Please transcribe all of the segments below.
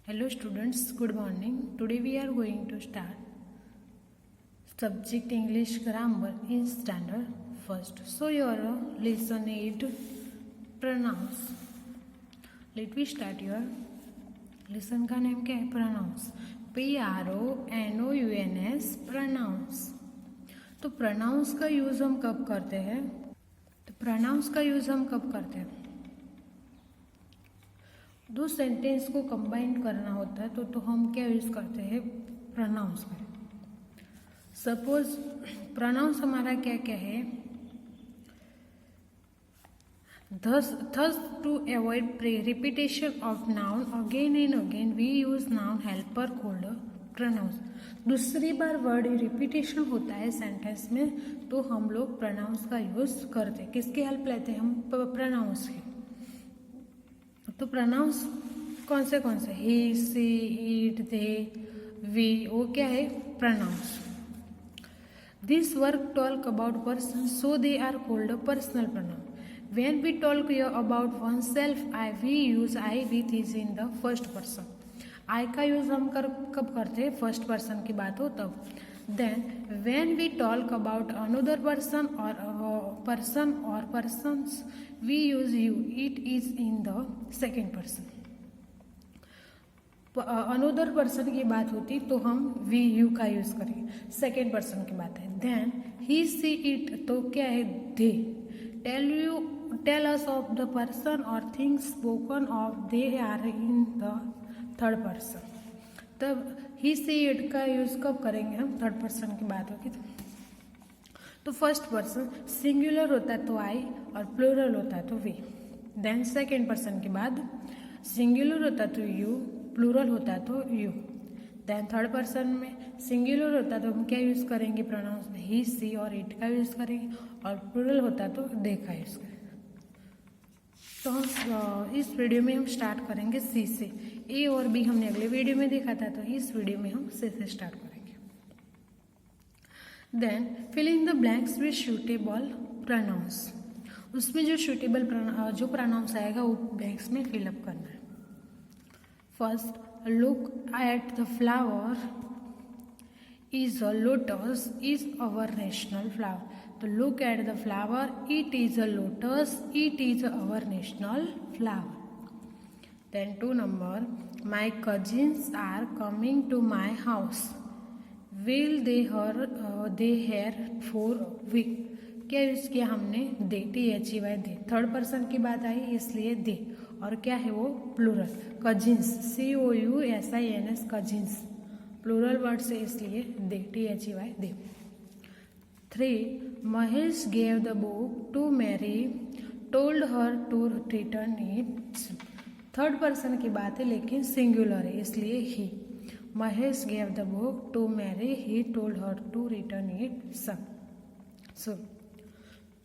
Hello students, good morning. Today we are going to start subject English grammar in standard first. So your lesson 8 pronouns. Let me start your lesson का name क्या है? Pronouns. PRONOUNS pronouns. तो pronouns का use हम कब करते हैं? दो सेंटेंस को कंबाइन करना होता है तो हम क्या यूज करते हैं? प्रोनाउंस का. सपोज प्रोनाउंस हमारा क्या क्या है? thus to avoid repetition of noun again and again we use noun helper called pronouns. दूसरी बार वर्ड रिपीटेशन होता है सेंटेंस में तो हम लोग प्रोनाउंस का यूज करते हैं. किसकी हेल्प लेते हैं हम? प्रोनाउंस की. तो प्रोनाउंस कौन से ही, सी, इट, दे, वी, वो क्या है? Pronouns. This word talk about person so they are called personal pronoun. When we talk about oneself I we use I with is in the first person. I का use हम कब करते हैं? First person की बात हो तब. Then when we talk about another person और persons we use you. It is in the second person. Another person की बात होती तो हम वी यू का यूज करेंगे. सेकेंड पर्सन की बात है. देन ही, सी, इट तो क्या है? They. Tell us of the person और things spoken of they are in the third person. तब ही, सी, इट का यूज कब करेंगे हम? थर्ड पर्सन की बात होगी तो फर्स्ट पर्सन सिंगुलर होता है तो आई और प्लूरल होता है तो वी. देन सेकेंड पर्सन के बाद सिंगुलर होता है तो यू, प्लूरल होता है तो यू. देन थर्ड पर्सन में सिंगुलर होता है तो हम क्या यूज करेंगे? प्रोनाउंस में ही, सी और इट का यूज करेंगे और प्लूरल होता है तो दे का यूज करेंगे. तो हम इस वीडियो में हम स्टार्ट करेंगे सी से. ए और बी हमने अगले वीडियो में देखा था तो इस वीडियो में हम सी से स्टार्ट करेंगे. Then fill in the blanks with suitable pronouns. उसमें जो सूटेबल जो प्रोनाउंस आएगा वो ब्लैंक्स में फिलअप करना है. First, look at the flower is a lotus is our national flower. तो look at the flower, it is a lotus, it is our national flower. Then 2 number, my cousins are coming to my house. Will they here for week. क्या use किया हमने? They, THEY they. Third person की बात आई इसलिए they. और क्या है वो? Plural. Cousins, COUSINS cousins plural word से इसलिए they, THEY they. 3, Mahesh gave the book to Mary, told her to return it. Third person की बात है लेकिन सिंगुलर है इसलिए ही. Mahesh gave the book to Mary. He told her to return it soon. So,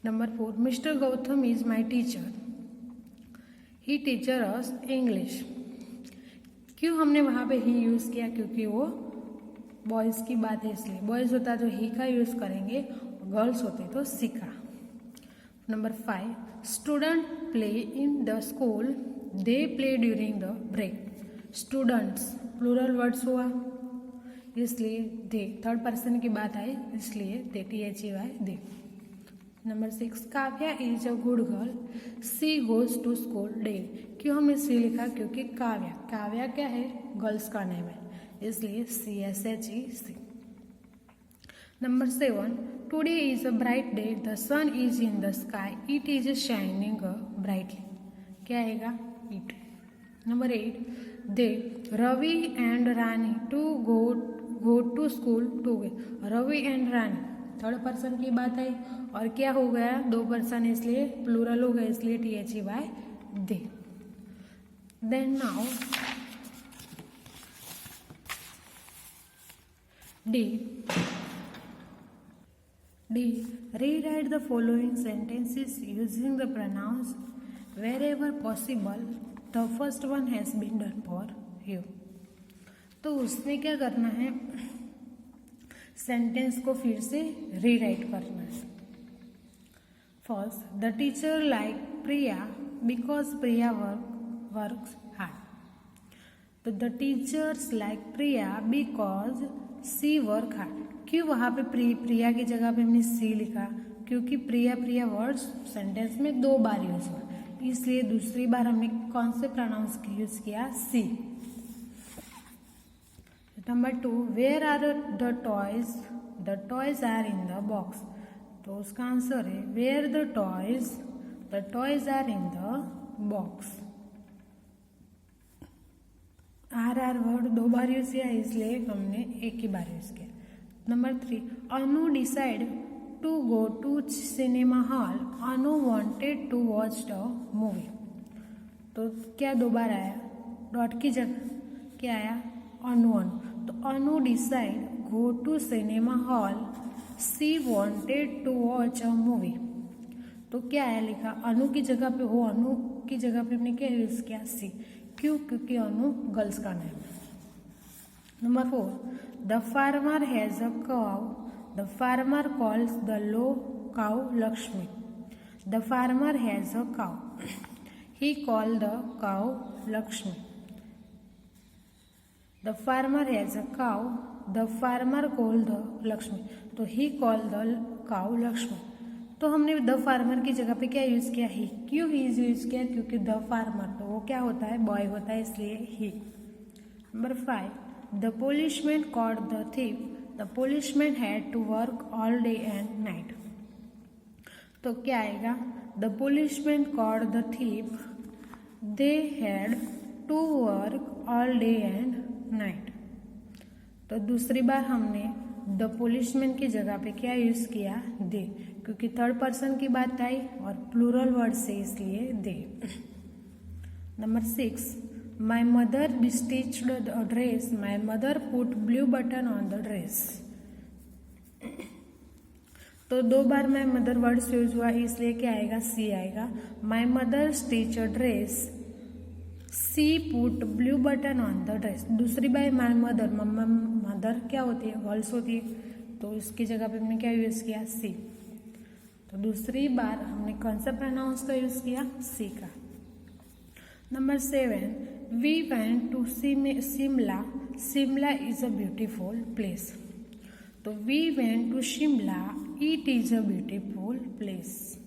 number 4, Mr. Gautam is my teacher. He teaches us English. क्यों हमने वहाँ पे ही यूज़ किया? क्योंकि वो बॉयज़ की बात है इसलिए. बॉयज़ होता तो ही का यूज़ करेंगे, गर्ल्स होते तो सी का. Number 5, student play in the school, they play during the break. Students plural words हुआ इसलिए दे. थर्ड पर्सन की बात आई इसलिए they, THEY they. Number 6, Kavya is a good girl, she goes to school daily. क्यों हमने सी लिखा? क्योंकि काव्या क्या है? गर्ल्स का नेम है इसलिए CSHE. Number 7, today is a bright day, the sun is in the sky, it is shining brightly. क्या आएगा? It. Number 8, they, Ravi and Rani to go to school together. Ravi and Rani third person की बात आई और क्या हो गया? 2 पर्सन इसलिए प्लूरल हो गया इसलिए THEY they. Then now D, rewrite the following sentences using the pronouns wherever possible. The first one has been done for you. तो उसमें क्या करना है? सेंटेंस को फिर से रीराइट करना है. First, the teacher like Priya because Priya works hard. तो the teachers like Priya because she work hard. क्यों वहाँ पे प्रिया की जगह पे हमने सी लिखा? क्योंकि प्रिया वर्ड्स सेंटेंस में 2 बार यूज हुआ, इसलिए दूसरी बार हमने कौन से प्रोनाउंस यूज किया? She. Number 2, where are the toys? The toys are in the box. तो उसका आंसर है where the toys are in the box. Are word 2 बार यूज किया, इसलिए हमने एक ही बार यूज किया। Number 3, Anu decide to go to cinema hall. Anu wanted to watch the movie. तो क्या 2 बार आया? डॉट की जगह क्या आया? अनु। तो Anu decide go to cinema hall, she wanted to watch a movie. तो क्या आया लिखा? अनु की जगह पे हो, अनु की जगह पे हमने क्या यूज किया? सी। क्यों? क्योंकि अनु गर्ल्स का नेम है। Number 4, the farmer has a cow. The farmer calls the low cow Lakshmi. The farmer has a cow, he call the cow Lakshmi. The farmer has a cow, the farmer call the Lakshmi. तो ही call the cow Lakshmi. तो हमने the farmer की जगह पे क्या use किया? ही। क्यों ही use किया? क्योंकि द फार्मर तो वो क्या होता है? बॉय होता है, इसलिए ही। Number 5, the policeman caught the thief. The policeman had to work all day and night. तो क्या आएगा? The policeman caught the thief, they had to work all day and night. तो दूसरी बार हमने द पोलिशमैन की जगह पे क्या यूज किया? दे, क्योंकि थर्ड पर्सन की बात आई और प्लूरल वर्ड से, इसलिए they. Number 6, my mother stitched the dress. My mother put blue button on the dress. तो 2 बार माई मदर वर्ड यूज हुआ, इसलिए क्या आएगा? सी आएगा। My mother stitch a dress, she put blue button on the dress. दूसरी बार my mother, mother क्या होती है? गर्ल्स होती है, तो इसकी जगह पे हमने क्या यूज किया? सी। तो दूसरी बार हमने कौन सा प्रोनाउंस का यूज किया? सी का। Number 7, we went to Shimla. Shimla is a beautiful place. तो we went to Shimla, it is a beautiful place.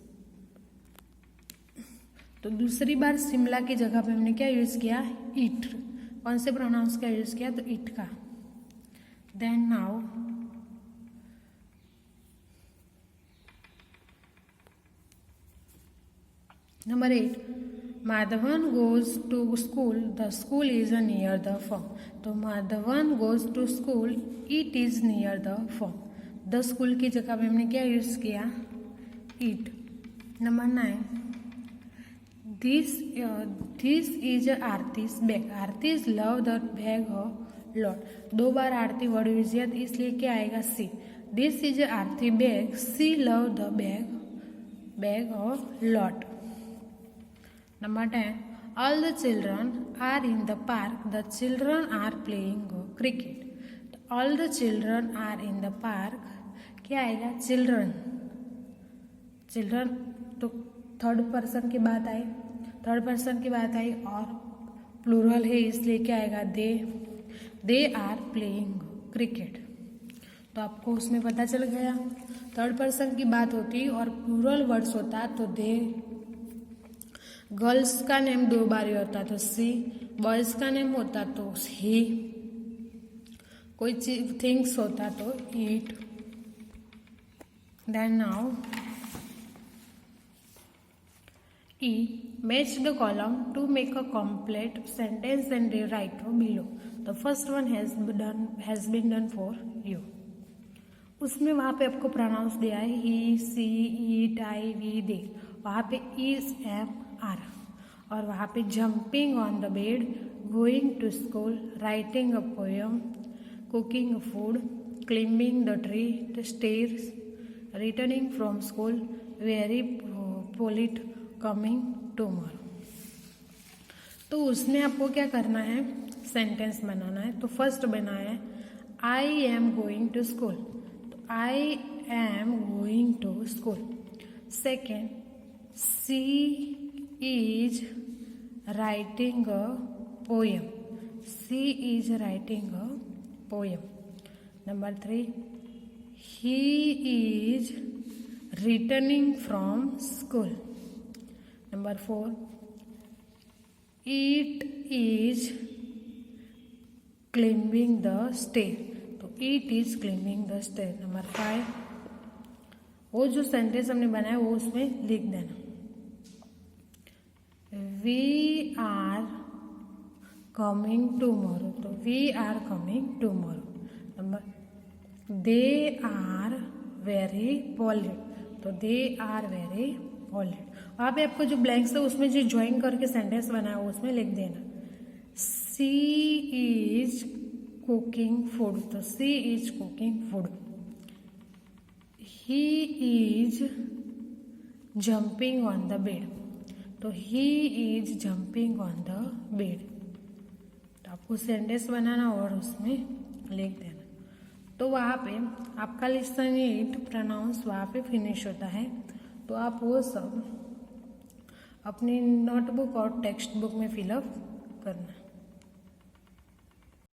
तो दूसरी बार शिमला की जगह पे हमने क्या यूज किया? इट। कौन से प्रोनाउंस का यूज किया? तो इट का। Then now number 8, Madhavan goes to school. The school is near the farm. तो Madhavan goes to school, it is near the farm. द स्कूल की जगह पे हमने क्या यूज किया? It. Number 9, this is Aarti's bag. Aarti's love the bag a lot. 2 बार Aarti word use किया, इसलिए क्या आएगा? She. This is Aarti bag, she love the bag a lot. Number 10, all the children are in the park. The children are playing cricket. All the children are in the park. क्या आएगा? children तो third person की बात आई और plural है, इसलिए क्या आएगा? They are playing cricket. तो आपको उसमें पता चल गया, थर्ड पर्सन की बात होती और प्लूरल वर्ड्स होता तो दे। गर्ल्स का नेम 2 बार होता तो सी, बॉयज का नेम होता तो ही, कोई चीज थिंग्स होता तो it. Then now E, match the column to make a complete sentence and rewrite below. The first one has been done for you. उसमें वहाँ पे आपको प्रोनाउंस दिया है ही, सी, ईट, आई, वी, दे। वहाँ पे इज, एम, आर। और वहाँ पे jumping on the bed, going to school, writing a poem, cooking food, climbing the tree, the stairs, returning from school, very polite, coming tomorrow. तो उसमें आपको क्या करना है? सेंटेंस बनाना है। तो फर्स्ट बना है I am going to school. तो I am going to school. Second, she is writing a poem. She is writing a poem. Number 3, he is returning from school. Number 4, it is climbing the stair. तो it is climbing the stair. Number 5, वो जो sentence हमने बनाया वो उसमें लिख देना. We are coming tomorrow. तो we are coming tomorrow. Number, they are very polite. तो they are very polite. वहाँ पे आपको जो ब्लैंक्स है उसमें जो ज्वाइन करके सेंटेंस बनाया वो उसमें लिख देना. She is cooking food. तो she is cooking food. He is jumping on the bed. तो he is jumping on the bed. तो आपको सेंटेंस बनाना और उसमें लिख देना. तो वहाँ पे आपका लेसन 8 प्रोनाउंस वहाँ पे फिनिश होता है. तो आप वो सब अपनी नोटबुक और टेक्स्ट बुक में फिलअप करना.